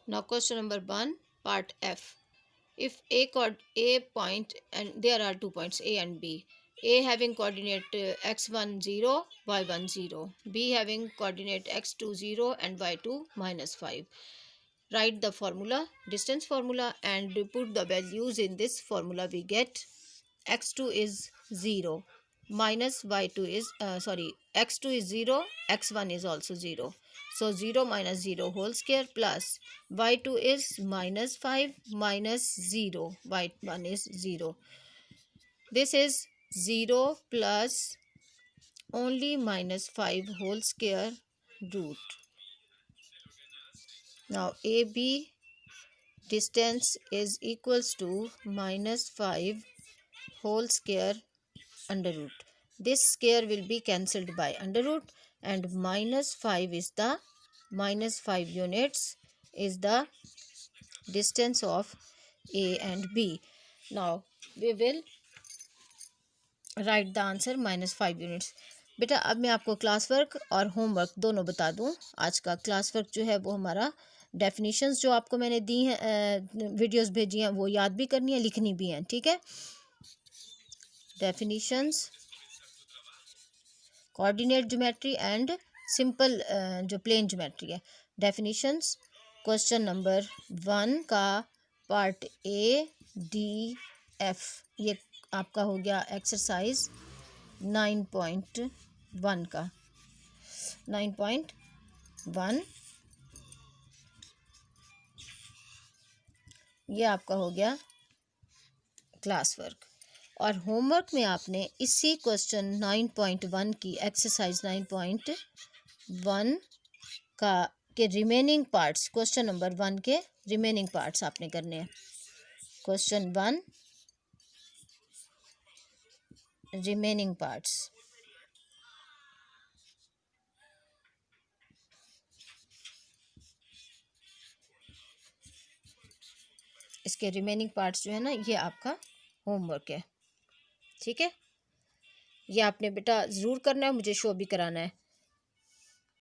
Now question number 1, part F. If A point, and there are 2 points A and B. A having coordinate x1 0, y1 0. B having coordinate x2 0 and y2 -5. Write the formula, distance formula, and put the values in this formula. We get x2 is 0 minus y2 is x2 is 0, x1 is also 0. So 0 minus 0 whole square plus y2 is -5 minus 0, y1 is 0. This is 0 plus only -5 whole square root. Now AB distance is equals to -5 whole square under root. This square will be cancelled by under root, and -5 is the -5 units is the distance of A and B. Now we will write the answer -5 units. बेटा अब मैं आपको class work और homework दोनों बता दूं. आज का क्लास वर्क जो है वो हमारा डेफिनेशंस जो आपको मैंने दी हैं, वीडियोस भेजी हैं, वो याद भी करनी है, लिखनी भी है. ठीक है. Definitions, coordinate geometry and simple जो प्लेन ज्योमेट्री है. डेफिनेशंस क्वेश्चन नंबर 1 का पार्ट ADF ये आपका हो गया एक्सरसाइज 9.1 का 9.1 ये आपका हो गया क्लास वर्क. और होमवर्क में आपने इसी क्वेश्चन 9.1 की एक्सरसाइज 9.1 का के रिमेनिंग पार्ट्स, क्वेश्चन नंबर 1 के रिमेनिंग पार्ट्स आपने करने हैं. Question 1 remaining parts. इसके रिमेनिंग पार्ट्स जो है ना, ये आपका होमवर्क है. ठीक है. ये आपने बेटा ज़रूर करना है, मुझे शो भी कराना है.